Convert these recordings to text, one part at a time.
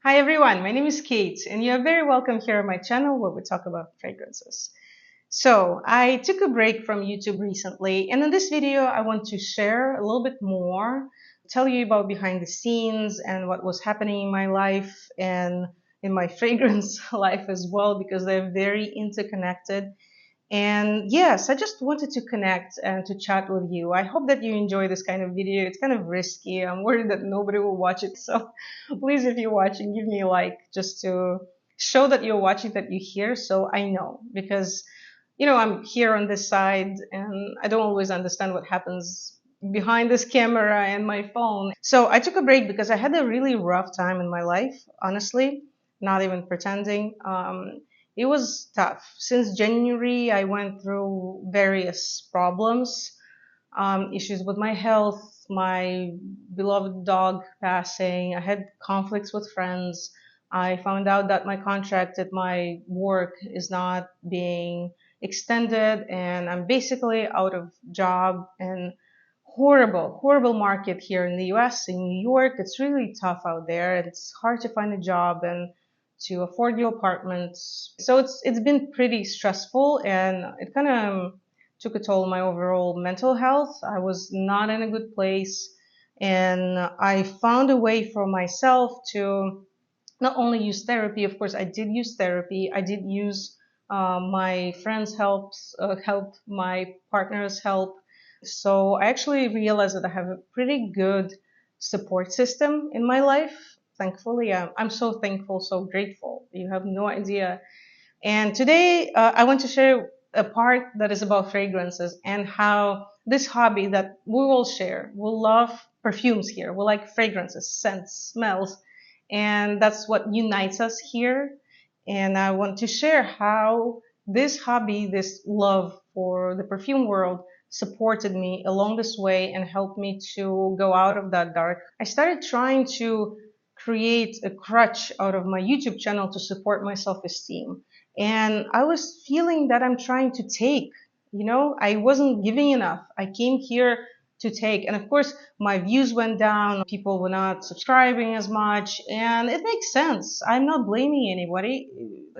Hi everyone, my name is Kate, and you're very welcome here on my channel where we talk about fragrances. So, I took a break from YouTube recently, and in this video, I want to share a little bit more, tell you about behind the scenes and what was happening in my life and in my fragrance life as well, because they're very interconnected. And yes, I just wanted to connect and to chat with you. I hope that you enjoy this kind of video. It's kind of risky. I'm worried that nobody will watch it. So please, if you're watching, give me a like just to show that you're watching, that you're here. So I know, because, I'm here on this side and I don't always understand what happens behind this camera and my phone. So I took a break because I had a really rough time in my life, honestly, not even pretending. It was tough. Since January, I went through various problems, issues with my health, my beloved dog passing. I had conflicts with friends. I found out that my contract at my work is not being extended, and I'm basically out of job. And horrible, horrible market here in the US, in New York. It's really tough out there. It's hard to find a job and to afford your apartments. So it's been pretty stressful, and it kind of took a toll on my overall mental health. I was not in a good place, and I found a way for myself to not only use therapy. Of course, I did use therapy. I did use my friends' help, my partner's help. So I actually realized that I have a pretty good support system in my life. Thankfully, I'm so thankful, so grateful. You have no idea. And today, I want to share a part that is about fragrances and how this hobby that we all share. We love perfumes here. We like fragrances, scents, smells, and that's what unites us here. And I want to share how this hobby, this love for the perfume world, supported me along this way and helped me to go out of that dark. I started trying to create a crutch out of my YouTube channel to support my self-esteem. And I was feeling that I'm trying to take, I wasn't giving enough. I came here to take. And of course, my views went down. People were not subscribing as much. And it makes sense. I'm not blaming anybody.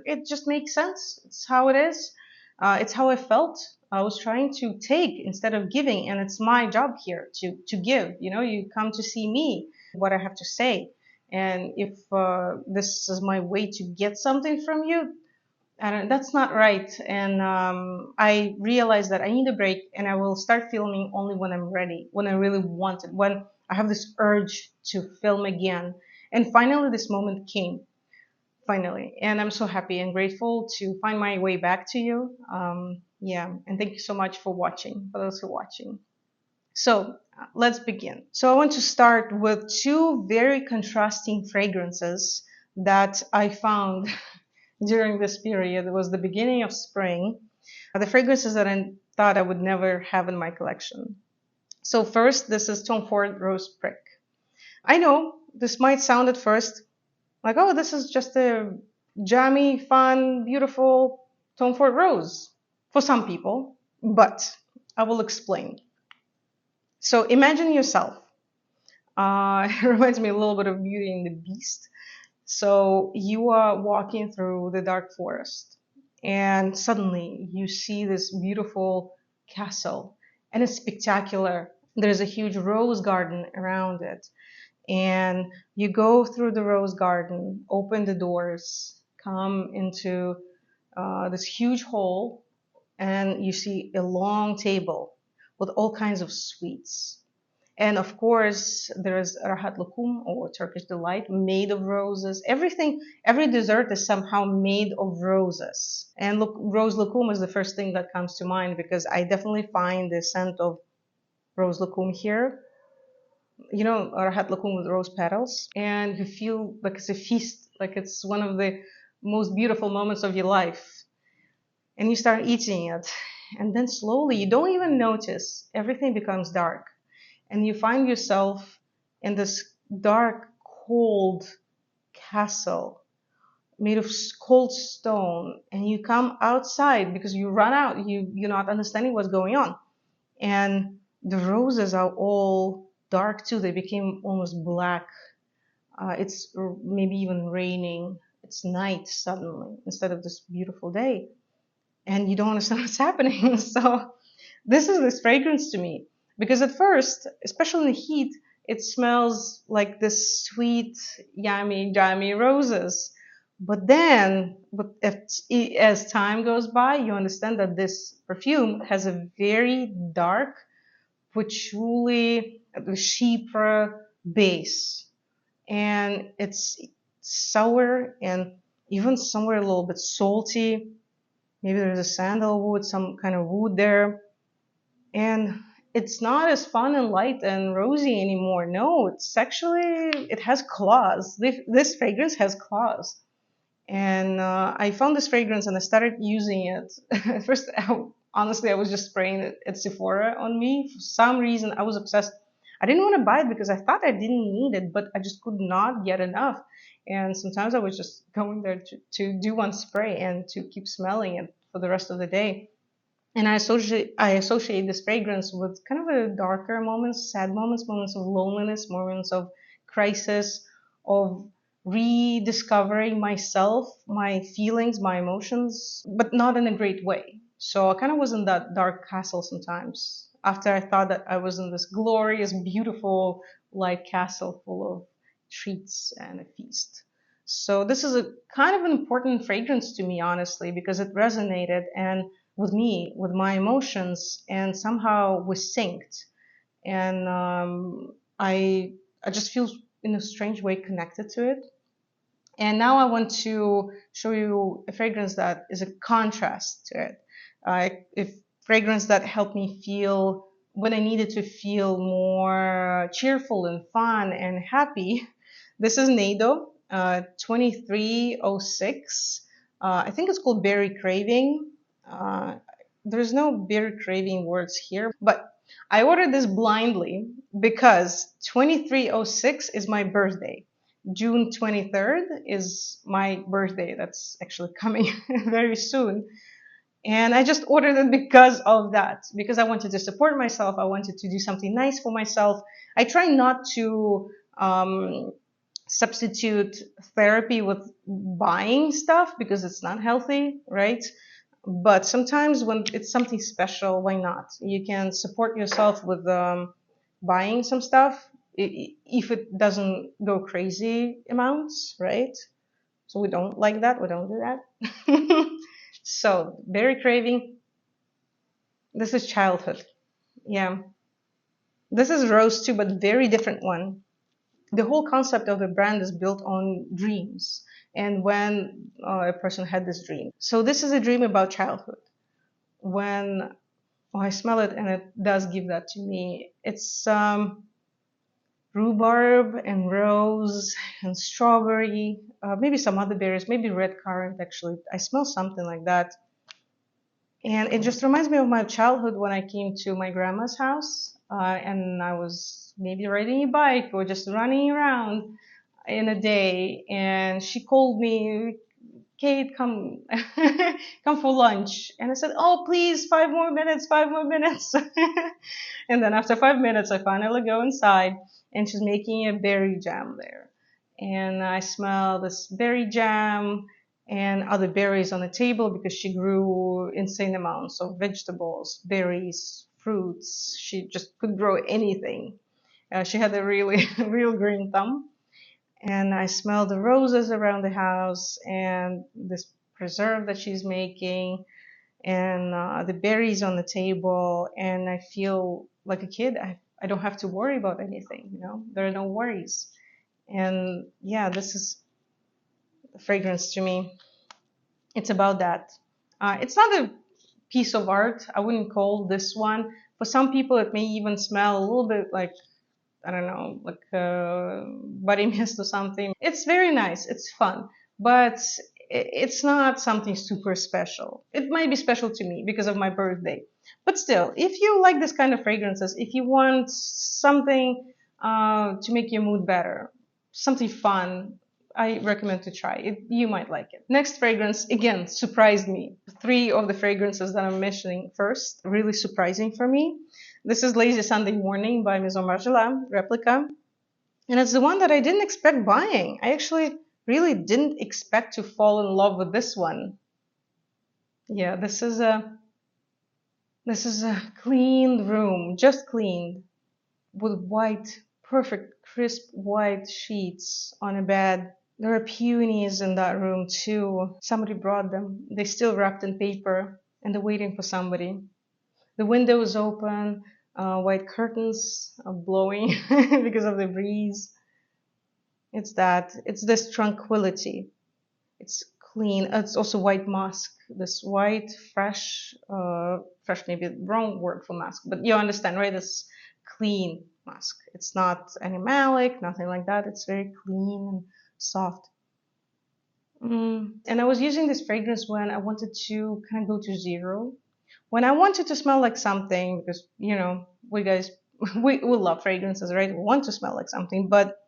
It just makes sense. It's how it is. It's how I felt. I was trying to take instead of giving. And it's my job here to give. You come to see me, what I have to say. And if this is my way to get something from you, that's not right. And I realized that I need a break, and I will start filming only when I'm ready, when I really want it, when I have this urge to film again. And finally, this moment came. Finally. And I'm so happy and grateful to find my way back to you. Yeah. And thank you so much for watching, for those who are watching. So let's begin. So I want to start with two very contrasting fragrances that I found during this period. It was the beginning of spring. The fragrances that I thought I would never have in my collection. So first, this is Tom Ford Rose Prick. I know this might sound at first like, oh, this is just a jammy, fun, beautiful Tom Ford Rose for some people, but I will explain. So imagine yourself. It reminds me a little bit of Beauty and the Beast. So you are walking through the dark forest, and suddenly you see this beautiful castle, and it's spectacular. There's a huge rose garden around it, and you go through the rose garden, open the doors, come into this huge hall, and you see a long table with all kinds of sweets. And of course, there's rahat lokum, or Turkish delight, made of roses. Everything, every dessert is somehow made of roses. And look, rose lokum is the first thing that comes to mind, because I definitely find the scent of rose lokum here. Rahat lokum with rose petals. And you feel like it's a feast, like it's one of the most beautiful moments of your life. And you start eating it. And then slowly, you don't even notice, everything becomes dark. And you find yourself in this dark, cold castle made of cold stone, and you come outside because you run out. You're not understanding what's going on, and the roses are all dark too. They became almost black, maybe even raining. It's night suddenly instead of this beautiful day, and you don't understand what's happening. So this is this fragrance to me, because at first, especially in the heat, it smells like this sweet, yummy, jammy roses. As time goes by, you understand that this perfume has a very dark patchouli, chypre base, and it's sour and even somewhere a little bit salty. Maybe there's a sandalwood, some kind of wood there, and it's not as fun and light and rosy anymore. No, it has claws. This fragrance has claws. And I found this fragrance and I started using it. At first, honestly, I was just spraying it at Sephora on me. For some reason, I was obsessed. I didn't want to buy it because I thought I didn't need it, but I just could not get enough. And sometimes I was just going there to do one spray and to keep smelling it for the rest of the day. And I associate this fragrance with kind of a darker moments, sad moments, moments of loneliness, moments of crisis, of rediscovering myself, my feelings, my emotions, but not in a great way. So I kind of was in that dark castle sometimes after I thought that I was in this glorious, beautiful, light castle full of treats and a feast. So this is a kind of an important fragrance to me, honestly, because it resonated and with me, with my emotions, and somehow we synced. And I just feel in a strange way connected to it. And now I want to show you a fragrance that is a contrast to it. A fragrance that helped me feel when I needed to feel more cheerful and fun and happy. This is NEYDO 2306. I think it's called Berry Craving. Uh, there's no berry craving words here, but I ordered this blindly because 2306 is my birthday. June 23rd is my birthday. That's actually coming very soon. And I just ordered it because of that, because I wanted to support myself. I wanted to do something nice for myself. I try not to substitute therapy with buying stuff because it's not healthy, right? But sometimes when it's something special, why not? You can support yourself with buying some stuff if it doesn't go crazy amounts, right? So we don't like that. We don't do that. So, berry craving. This is childhood. Yeah. This is rose too, but very different one. The whole concept of the brand is built on dreams and when a person had this dream. So this is a dream about childhood. When I smell it, and it does give that to me. It's rhubarb and rose and strawberry, maybe some other berries, maybe red currant. Actually, I smell something like that, and it just reminds me of my childhood when I came to my grandma's house, and I was maybe riding a bike or just running around in a day, and she called me, Kate, come, come for lunch. And I said, oh, please, 5 more minutes, 5 more minutes. And then after 5 minutes, I finally go inside, and she's making a berry jam there. And I smell this berry jam and other berries on the table because she grew insane amounts of vegetables, berries, fruits. She just could grow anything. She had a really, real green thumb. And I smell the roses around the house and this preserve that she's making and the berries on the table. And I feel like a kid. I don't have to worry about anything, there are no worries. And yeah, this is fragrance to me. It's about that. It's not a piece of art. I wouldn't call this one. For some people, it may even smell a little bit like, I don't know, like body mist or something. It's very nice. It's fun, but it's not something super special. It might be special to me because of my birthday, but still, if you like this kind of fragrances, if you want something to make your mood better, something fun, I recommend to try it. You might like it. Next fragrance, again, surprised me. Three of the fragrances that I'm mentioning first, really surprising for me. This is Lazy Sunday Morning by Maison Margiela, Replica. And it's the one that I didn't expect buying. I actually really didn't expect to fall in love with this one. Yeah, this is a clean room, just cleaned, with white, perfect, crisp white sheets on a bed. There are peonies in that room too. Somebody brought them. They still wrapped in paper and they're waiting for somebody. The window is open, white curtains are blowing because of the breeze. It's this tranquility. It's clean. It's also white musk. This white, fresh maybe the wrong word for musk, but you understand, right? This clean musk. It's not animalic, nothing like that. It's very clean and soft. And I was using this fragrance when I wanted to kind of go to zero. When I wanted to smell like something, because, we guys, we love fragrances, right? We want to smell like something, but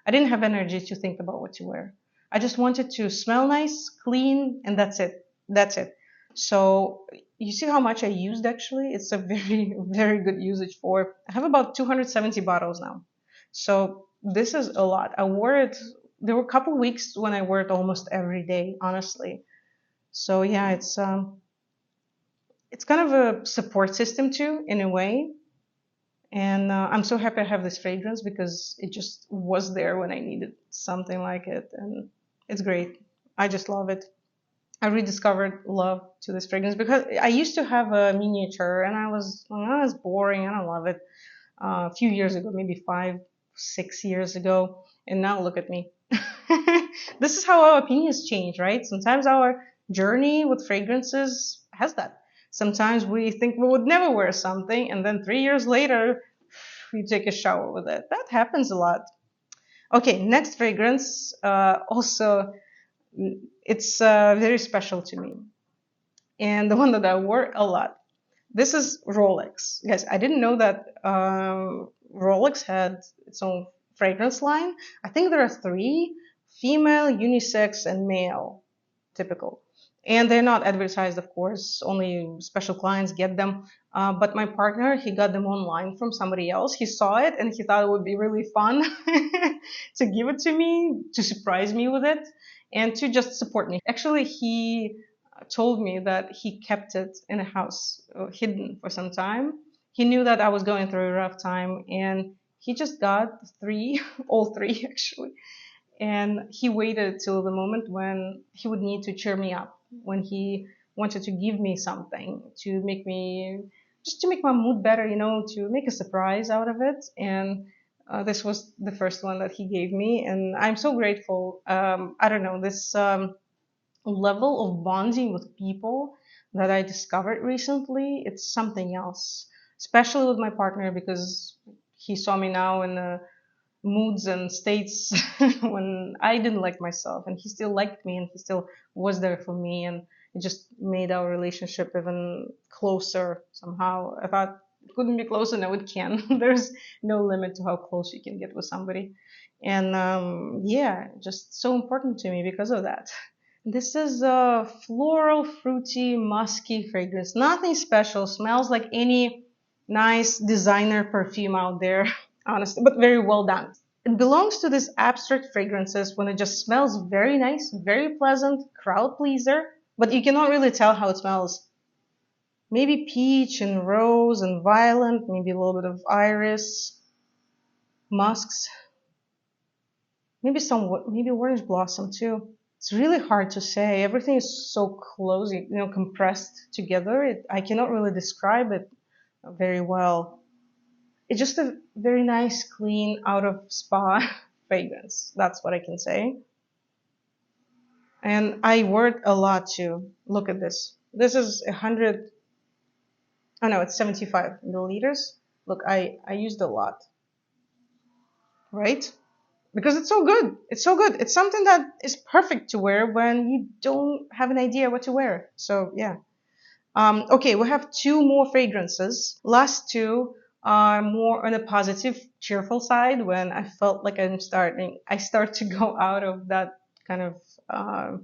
I didn't have energy to think about what to wear. I just wanted to smell nice, clean, and that's it. That's it. So you see how much I used actually? It's a very, very good usage for. I have about 270 bottles now. So this is a lot. I wore it. There were a couple weeks when I wore it almost every day, honestly. So yeah, it's kind of a support system too, in a way. And I'm so happy I have this fragrance because it just was there when I needed something like it. And it's great. I just love it. I rediscovered love to this fragrance because I used to have a miniature and it's boring. I don't love it. A few years ago, maybe 5, 6 years ago. And now look at me. This is how our opinions change, right? Sometimes our journey with fragrances has that. Sometimes we think we would never wear something, and then 3 years later, we take a shower with it. That happens a lot. Okay, next fragrance. Also, it's very special to me, and the one that I wore a lot. This is Rolex. Guys, I didn't know that Rolex had its own fragrance line. I think there are three: female, unisex, and male, typical. And they're not advertised, of course. Only special clients get them. But my partner, he got them online from somebody else. He saw it and he thought it would be really fun to give it to me, to surprise me with it, and to just support me. Actually, he told me that he kept it in a house, hidden for some time. He knew that I was going through a rough time, and he just got three, all three actually. And he waited till the moment when he would need to cheer me up, when he wanted to give me something to make me, just to make my mood better, to make a surprise out of it. And this was the first one that he gave me, and I'm so grateful. I don't know, this level of bonding with people that I discovered recently, it's something else. Especially with my partner because he saw me now in the moods and states when I didn't like myself, and he still liked me and he still was there for me, and it just made our relationship even closer somehow. I thought it couldn't be closer. Now it can. There's no limit to how close you can get with somebody. And yeah, just so important to me because of that. This is a floral, fruity, musky fragrance. Nothing special. Smells like any nice designer perfume out there, honestly, but very well done. It belongs to these abstract fragrances when it just smells very nice, very pleasant, crowd pleaser, but you cannot really tell how it smells. Maybe peach and rose and violet, maybe a little bit of iris, musks, maybe orange blossom too. It's really hard to say. Everything is so close, compressed together. I cannot really describe it very well. It's just a very nice, clean, out of spa fragrance. That's what I can say. And I worked a lot too. Look at this. This is 100. Oh no, it's 75 milliliters. Look, I used a lot, right? Because it's so good. It's so good. It's something that is perfect to wear when you don't have an idea what to wear. So yeah. Okay, we have two more fragrances. Last two are more on a positive, cheerful side. When I felt like I start to go out of that kind of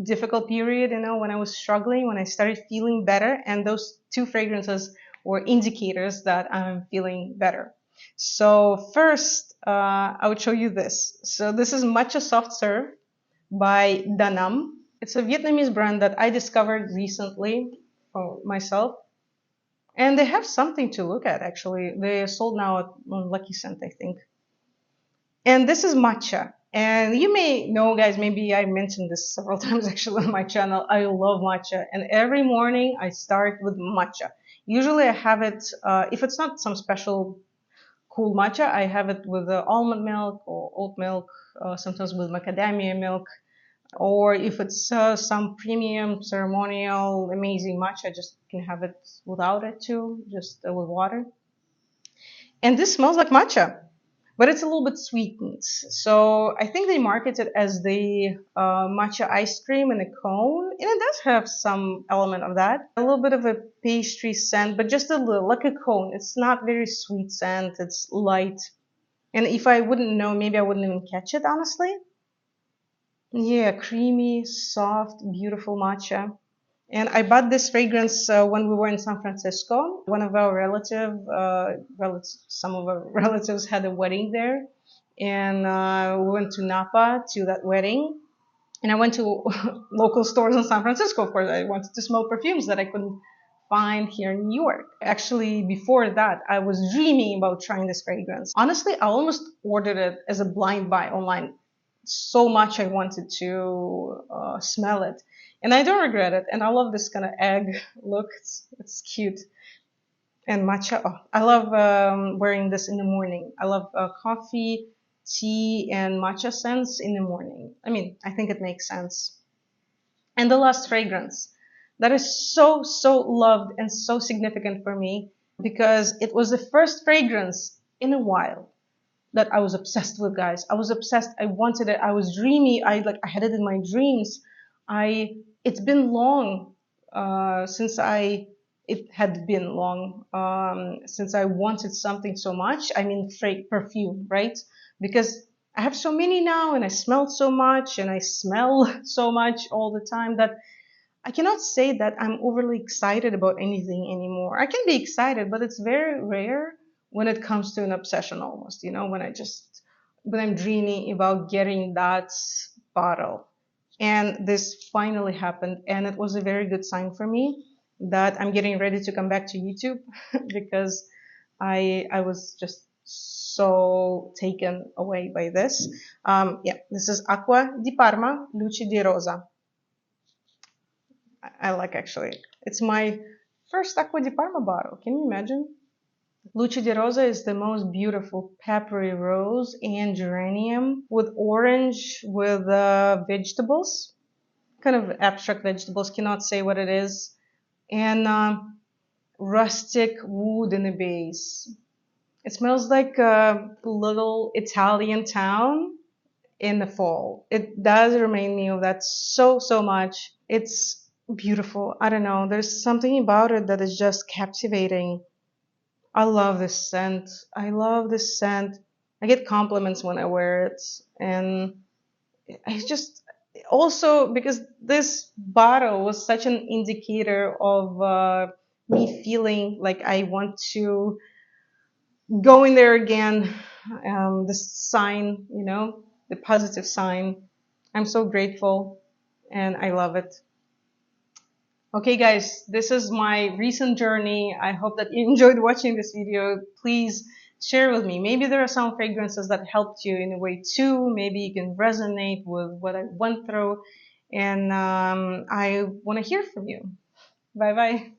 difficult period, when I was struggling, when I started feeling better, and those two fragrances were indicators that I'm feeling better. So first, I would show you this. So this is Matcha Soft Serve by Danam. It's a Vietnamese brand that I discovered recently for myself. And they have something to look at, actually. They are sold now on Lucky Scent, I think. And this is matcha. And you may know, guys, maybe I mentioned this several times actually on my channel. I love matcha. And every morning I start with matcha. Usually I have it, if it's not some special cool matcha, I have it with almond milk or oat milk, sometimes with macadamia milk. Or if it's some premium ceremonial amazing matcha, I just can have it without it too, just with water. And this smells like matcha, but it's a little bit sweetened. So I think they market it as the matcha ice cream in a cone, and it does have some element of that. A little bit of a pastry scent, but just a little, like a cone. It's not very sweet scent. It's light. And if I wouldn't know, maybe I wouldn't even catch it, honestly. Yeah, creamy, soft, beautiful matcha. And I bought this fragrance when we were in San Francisco. One of our some of our relatives had a wedding there, and we went to Napa to that wedding. And I went to local stores in San Francisco. Of course, I wanted to smell perfumes that I couldn't find here in New York. Actually, before that, I was dreaming about trying this fragrance. Honestly, I almost ordered it as a blind buy online. So much I wanted to smell it, and I don't regret it. And I love this kind of egg look. It's cute. And matcha. Oh, I love wearing this in the morning. I love coffee, tea, and matcha scents in the morning. I mean, I think it makes sense. And the last fragrance that is so loved and so significant for me because it was the first fragrance in a while that I was obsessed with, guys. I was obsessed. I wanted it. I was dreamy. I had it in my dreams. It's been long since it had been long since I wanted something so much. I mean, perfume, right? Because I have so many now, and I smelled so much, and I smell so much all the time that I cannot say that I'm overly excited about anything anymore. I can be excited, but it's very rare when it comes to an obsession almost, when I'm dreaming about getting that bottle. And this finally happened, and it was a very good sign for me that I'm getting ready to come back to YouTube because I was just so taken away by this. Yeah, this is Acqua di Parma, Luce di Rosa. I like actually. It's my first Acqua di Parma bottle. Can you imagine? Luce di Rosa is the most beautiful peppery rose and geranium with orange with vegetables, kind of abstract vegetables. Cannot say what it is, and rustic wood in the base. It smells like a little Italian town in the fall. It does remind me of that so much. It's beautiful. I don't know. There's something about it that is just captivating. I love this scent. I love this scent. I get compliments when I wear it. And I just also because this bottle was such an indicator of me feeling like I want to go in there again. The sign, the positive sign. I'm so grateful and I love it. Okay, guys, this is my recent journey. I hope that you enjoyed watching this video. Please share with me. Maybe there are some fragrances that helped you in a way too. Maybe you can resonate with what I went through. And I want to hear from you. Bye bye.